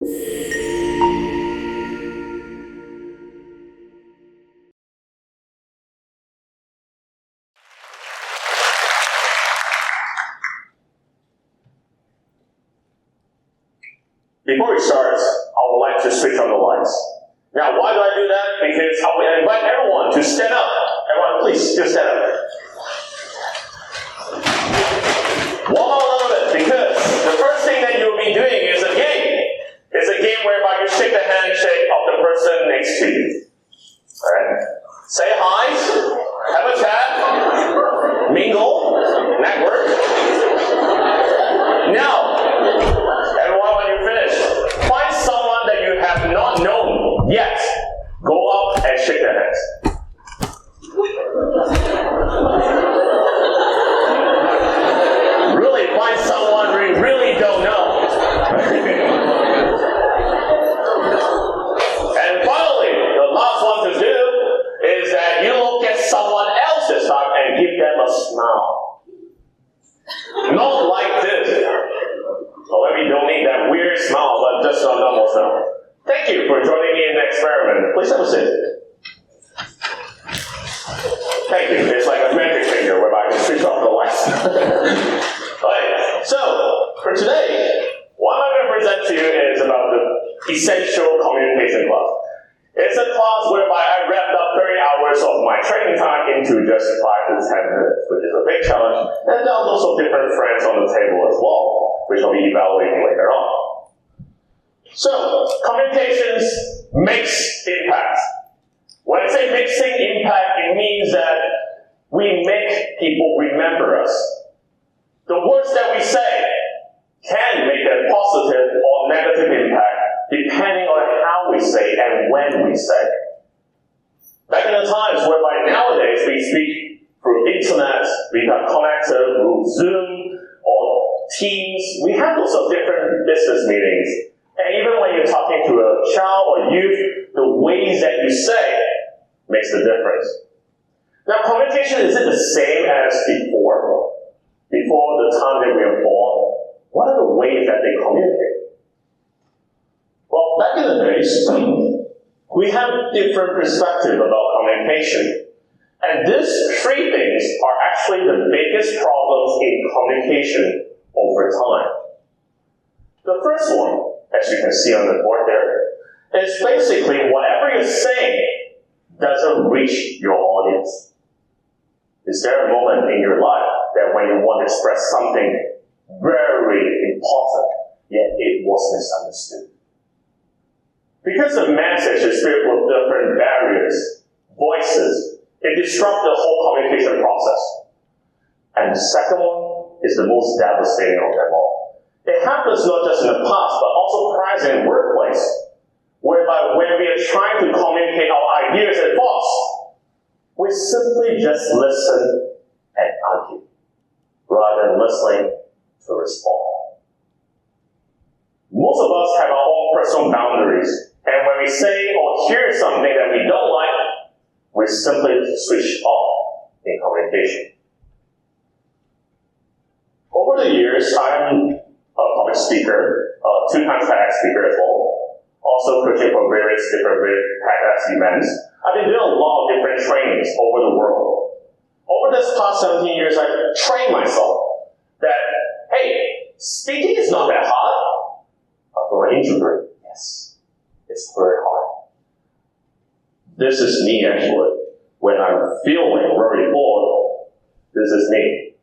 Before we start, I would like to switch on the lights. Now, why do I do that? Because I will invite everyone to stand up. Everyone, please, just stand up. Warm up a little bit, because the first thing that you'll be doing is a game. It's a game whereby you shake the handshake of the person next to you. Alright? Say hi, have a chat, mingle, network. Now, everyone, when you're finished, find someone that you have not known yet. Go up and shake their hands. Really find someone we really don't know. And finally, the last one to do is that you look at someone else this time and give them a smile. Not like this. Or maybe you don't need that weird smile, but just a normal smile. Thank you for joining me in the experiment. Please have a seat. Thank you. It's like a magic finger whereby I can switch off the lights. Alright, so for today, what I'm going to present to you is about the essential communication class. It's a class whereby I wrapped up 30 hours of my training time into just 5 to 10 minutes, which is a big challenge. And there are also different friends on the table as well, which I'll be evaluating later on. So, communications makes impact. When I say mixing impact, it means that we make people remember us. The words that we say can make a positive or negative impact depending on how we say and when we say. Back in the times whereby nowadays we speak through internet, we got connected through Zoom or Teams, we have lots of different business meetings. And even when you're talking to a child or youth, the ways that you say makes the difference. Now, communication, is it the same as before? Before the time that we were born, what are the ways that they communicate? Well, back in the days, we have different perspective about communication. And these three things are actually the biggest problems in communication over time. The first one, as you can see on the board there, is basically whatever you're saying doesn't reach your audience. Is there a moment in your life that when you want to express something very important, yet it was misunderstood? Because the message is filled with different barriers, voices, it disrupts the whole communication process. And the second one is the most devastating of them all. It happens not just in the past, but also present in workplace, whereby when we are trying to communicate our ideas and thoughts, we simply just listen and argue, rather than listening to respond. Most of us have our own personal boundaries, and when we say or hear something that we don't like, we simply switch off in communication. Over the years, I'm a public speaker, 2-time TEDx speaker as well, also coaching for various different TEDx events. I've been doing a lot of different trainings over the world. Over this past 17 years, I've trained myself that, hey, speaking is not that hard, but for an introvert, yes, it's very hard. This is me actually. When I'm feeling very bored, this is me.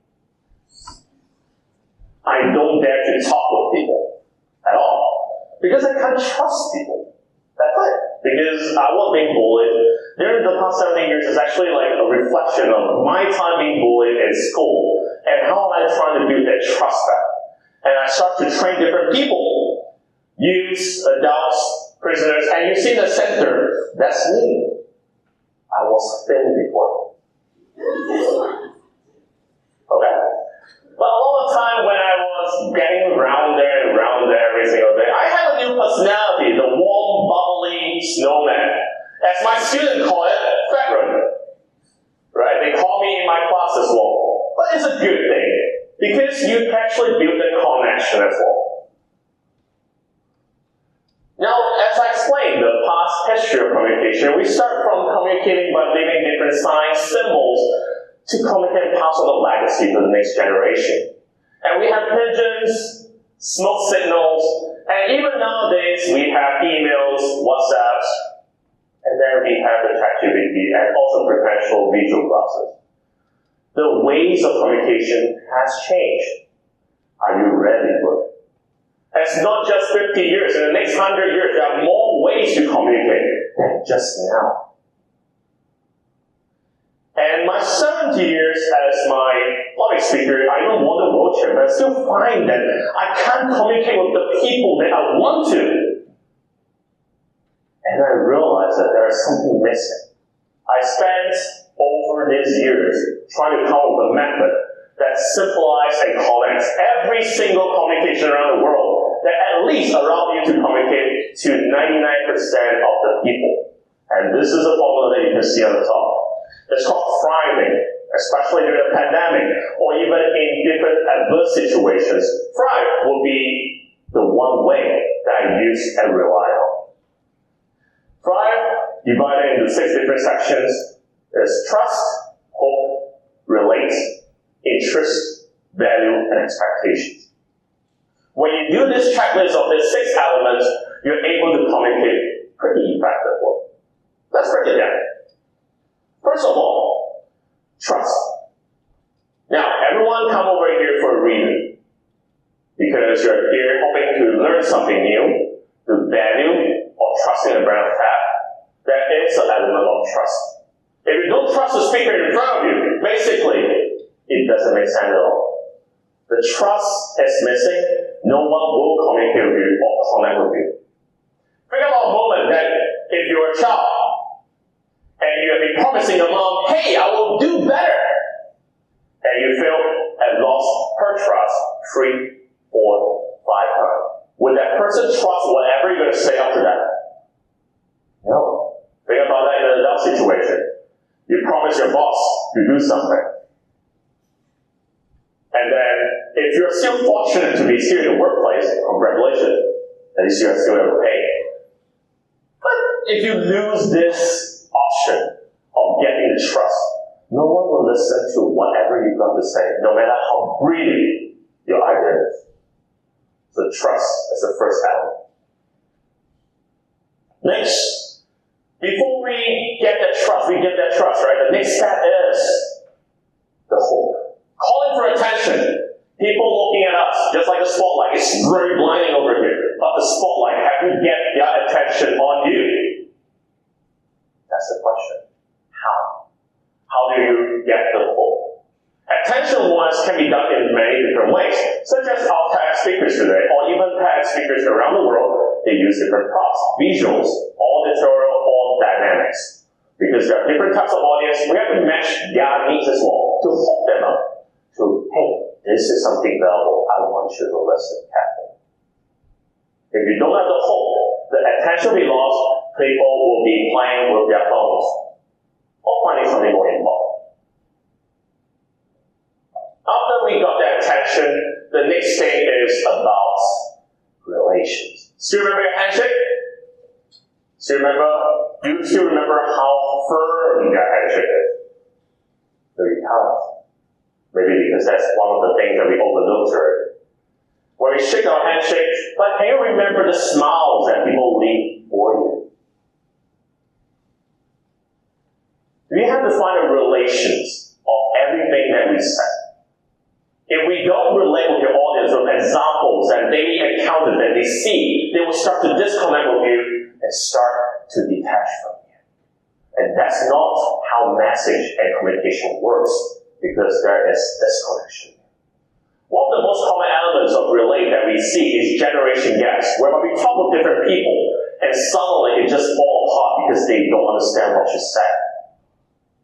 I don't dare to talk with people at all. Because I can't trust people. That's it. Because I was being bullied. During the past 17 years, it's actually like a reflection of my time being bullied in school and how am I trying to build that trust back. And I start to train different people. Youths, adults, prisoners, and you see in the center, that's me. I was thin before. Okay? But all the time when I was getting rounder and rounder every single day, I had a new personality, the warm, bubbly snowman. As my students call it, veteran. Right? They call me in my class as well. But it's a good thing, because you can actually build a connection as well. past history of communication. We start from communicating by leaving different signs, symbols, to communicate and pass on the legacy to the next generation. And we have pigeons, smoke signals, and even nowadays we have emails, WhatsApps, and then we have the ChatGPT and also potential visual glasses. The ways of communication has changed. Are you ready for it? It's not just 50 years. In the next 100 years, there are more ways to communicate than just now. And my 70 years as my public speaker, I even won the world champion, but I still find that I can't communicate with the people that I want to. And I realized that there is something missing. I spent over these years trying to come up with a method that simplifies and connects every single communication around the world that at least allows you to communicate to 99% of the people. And this is a formula that you can see on the top. It's called Fring, especially during the pandemic, or even in different adverse situations. Fring will be the one way that I use and rely on. Fring, divided into 6 different sections, is trust, hope, relate, interest, value, and expectations. When you do this checklist of these 6 elements, you're able to communicate pretty effectively. Let's break it down. First of all, trust. Now, everyone come over here for a reason. Because you're here hoping to learn something new, to value or trusting a brand of tap. There is an element of trust. If you don't trust the speaker in front of you, basically, it doesn't make sense at all. The trust is missing, no one will communicate with you or connect with you. Think about a moment that if you're a child, and you have been promising your mom, hey, I will do better. And you failed and lost her trust 3, 4, 5 times. Would that person trust whatever you're going to say after that? No. Think about that in an adult situation. You promise your boss to do something. And then, if you're still fortunate to be still in the workplace, congratulations. At least you are still able to pay. But if you lose this option of getting the trust, no one will listen to whatever you've got to say, no matter how brilliant your idea is. So trust is the first element. Next, before we get that trust, right? The next step is the hope. Calling for attention. People looking at us, just like the spotlight. It's very blinding over here. But the spotlight, have you get their attention on you? That's the question. How? How do you get the hope? Attention-wise can be done in many different ways, such as our TEDx speakers today, or even TEDx speakers around the world. They use different props, visuals, auditorial, or dynamics. Because there are different types of audience, we have to match their needs as well to hook them up. To, hey, this is something valuable. I want you to listen carefully. If you don't have the hope, the attention will be lost. People will be playing with their phones or finding something more important. After we got that attention, the next thing is about relations. Still remember your handshake? Do you still remember how firm your handshake is? Very tough. Maybe because that's one of the things that we overlooked already. When we shake our handshakes, but can you remember the smiles that people leave for you? We have to find the relations of everything that we say. If we don't relate with your audience with examples and daily encounters that they see, they will start to disconnect with you and start to detach from you. And that's not how message and communication works, because there is disconnection. One of the most common elements of relate that we see is generation gaps, whereby we talk with different people and suddenly it just falls apart because they don't understand what you said.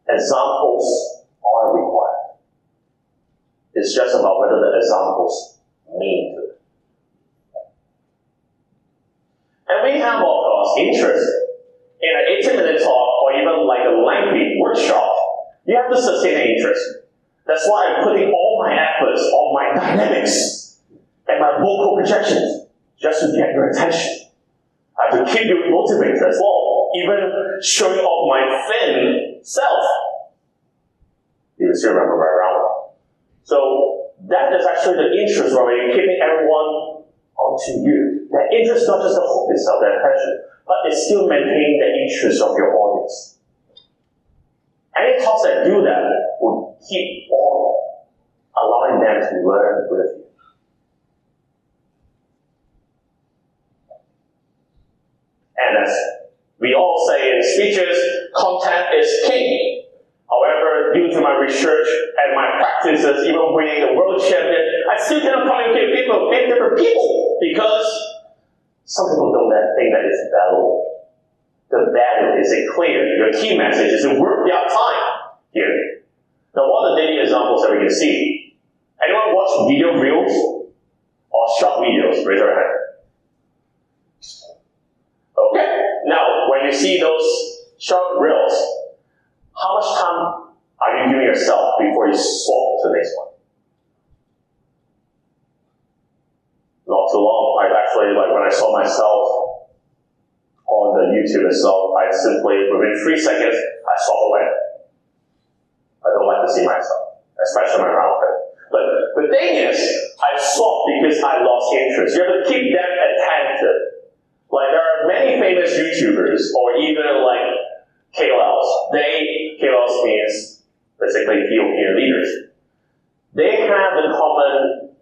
Examples are required. It's just about whether the examples mean to it. And we have, of course, interest in an 80-minute talk or even like a lengthy workshop. You have to sustain an interest. That's why I'm putting all my efforts on my dynamics and my vocal projections just to get your attention. I have to keep you motivated as well. even showing off my thin self. You can still remember right around. So that is actually the interest where you're keeping everyone onto you. That interest not just the hook itself, the attention, but it's still maintaining the interest of your audience. Any talks that do that will keep on allowing them to learn with you. And as we all say in speeches, content is king. However, due to my research and my practices, even winning the world champion, I still cannot communicate with people, with different people, because some people don't think that it's valuable. The value is it clear. Your key message is it worth your time here. Now, what are the daily examples that we can see? Anyone watch video reels or short videos? Raise your hand. Okay. Now, when you see those short reels, how much time are you giving yourself before you swap to the next one? Not too long. I've actually, when I saw myself on the YouTube itself, I simply, within 3 seconds, I swap away. I don't like to see myself, especially my outfit. But the thing is, I swapped because I lost interest. You have to keep them attentive. There are many famous YouTubers, or even KOLs. KOLs means basically key opinion leaders. They have the common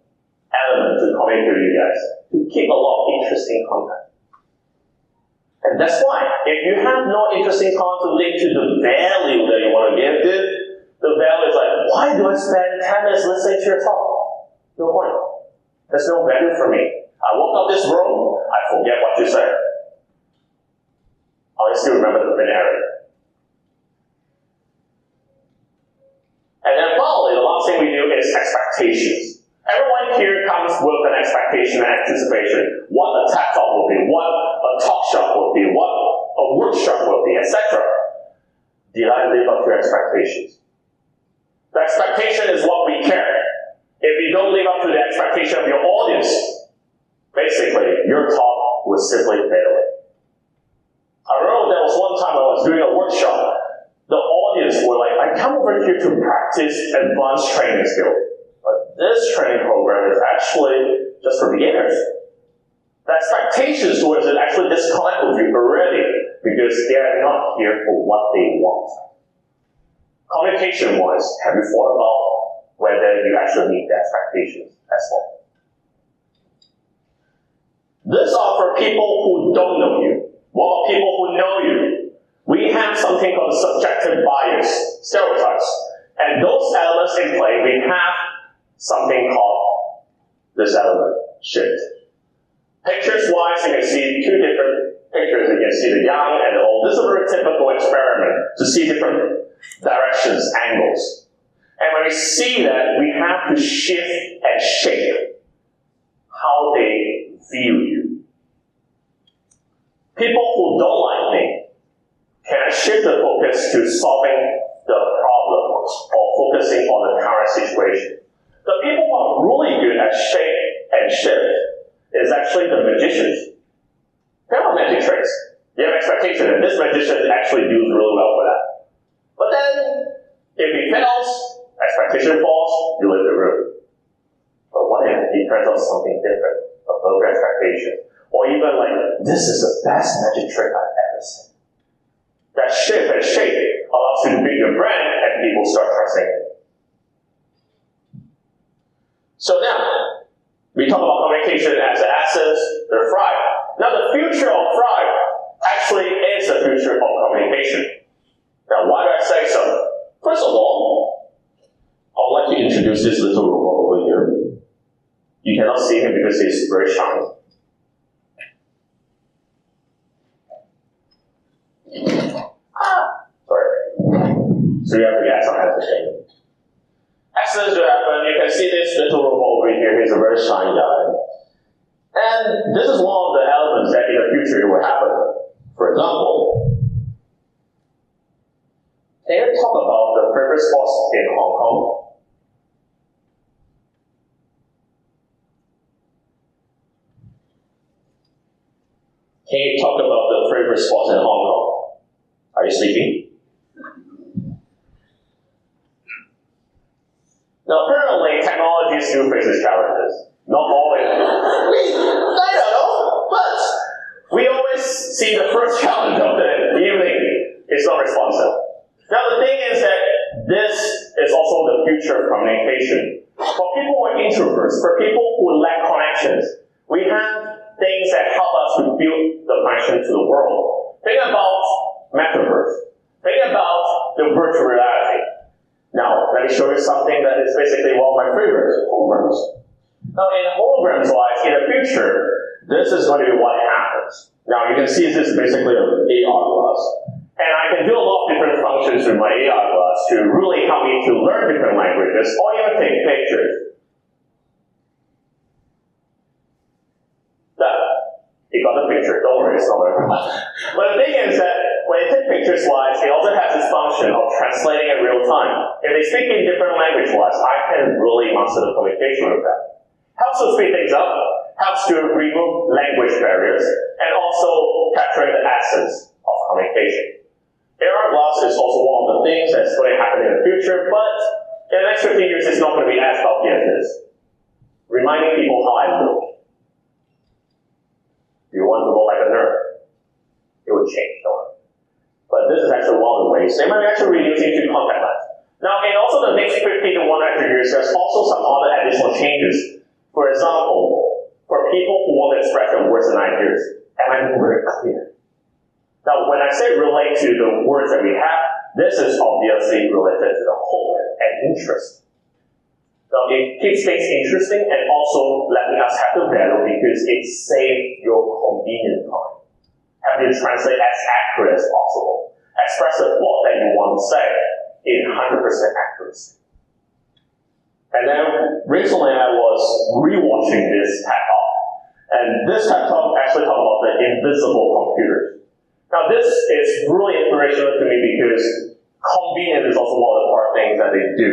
element to communicate with you guys, to keep a lot of interesting content. And that's why, if you have no interesting content to link to the value that you want to give, the value is why do I spend 10 minutes listening to your talk? No point. There's no value for me. I walk out this room, I forget what you said. I still remember the thin area. And then finally, the last thing we do is expectations. Everyone here comes with an expectation and anticipation. What a TED Talk will be, what a talk shop will be, what a workshop will be, etc. Did I live up to your expectations? The expectation is what we care. If you don't live up to the expectation of your audience, basically, your talk will simply fail. I remember there was one time I was doing a workshop. The audience were I come over here to practice advanced training skills. But this training program is actually just for beginners. The expectations towards it actually disconnect with you already because they are not here for what they want. Communication-wise, have you thought about whether you actually meet the expectations as well? These are for people who don't know you. What about people who know you? We have something called subjective bias, stereotypes. And those elements in play, we have something called this element, shift. Pictures-wise, you can see two different pictures. You can see the young and the old. This is a very typical experiment to see different directions, angles. And when we see that, we have to shift and shape how they view you. People who don't like me, can I shift the focus to solving the problem or focusing on the current situation? The people who are really good at shape and shift is actually the magicians. They have magic tricks. You have expectation that this magician actually does really well for that. But then, if he fails, expectation falls, you leave the room. But what if he turns out something different, above your expectation? Or even this is the best magic trick I've ever seen. That shift and shape allows you to build your brand and people start trusting it. So now, we talk about communication as an essence, the Thrive. Now the future of Thrive actually is the future of communication. Now why do I say so? First of all, I would like to introduce this little robot over here. You cannot see him because he's very shiny. So you have to get some hesitation. Accidents do happen. You can see this little robot over here. He's a very shiny guy. And this is one of the elements that in the future will happen. For example, can you talk about the favorite spots in Hong Kong? Can you talk about the favorite spots in Hong Kong? Are you sleeping? Now, apparently, technologies do face its challenges. Not always. I don't know, but we always see the first challenge of the evening is not responsive. Now, the thing is that this is also the future of communication. For people who are introverts, for people who lack connections, we have things that help us to build the connection to the world. Think about metaverse. Think about the virtual reality. Now, let me show you something that is basically one of my favorites, holograms. Now, in holograms wise, in the future, this is going to be what happens. Now, you can see this is basically an AR glass. And I can do a lot of different functions with my AR glass to really help me to learn different languages or even take pictures. You got the picture, don't worry, it's not over. But the thing is that when you take pictures wise, it also has this function of translating in real time. If they speak in different language wise, I can really master the communication with them. Helps to speed things up, helps to remove language barriers, and also capturing the essence of communication. AR glass is also one of the things that's going to happen in the future, but in the next 50 years, it's not going to be as bulky as this. Reminding people how I look. Do you want to look like a nerd? It would change, don't worry. But this is actually one of the ways. They might actually reduce into contact lens. Now, in also the next 50 to 100 years, there's also some other additional changes. For example, for people who want to express their words and ideas, am I very clear? Now, when I say relate to the words that we have, this is obviously related to the hope and interest. Now, it keeps things interesting and also letting us have the value because it saves your convenient time. Have you translate as accurate as possible. Express the thought that you want to say in 100% accuracy. And then recently I was rewatching this TED Talk. And this TED Talk actually talked about the invisible computers. Now this is really inspirational to me because convenience is also one of the hard things that they do.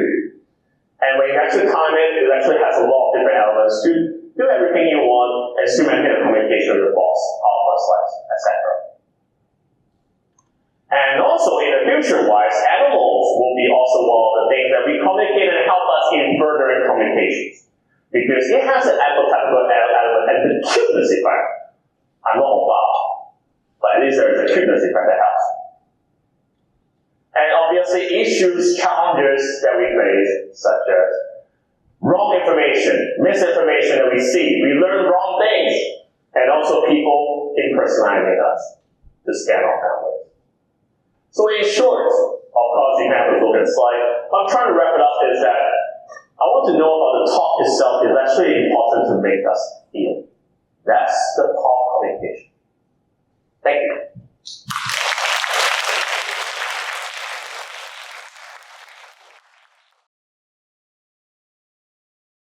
And when you actually time it, it actually has a lot of different elements to do everything you want and still maintain a communication with your boss, PowerPoint slides, etc. And also in the future-wise, animals will be also one of the things that we communicate and help us in furthering communications. Because it has an empathetical element and the cuteness effect. I'm not about, but at least there is a cuteness effect that helps. And obviously issues, challenges that we face, such as wrong information, misinformation that we see, we learn wrong things, and also people impersonating us to scam our families. So in short, of course you can have a look at the slide, what I'm trying to wrap it up is that I want to know about the talk itself is actually important to make us feel. That's the power of communication. Thank you.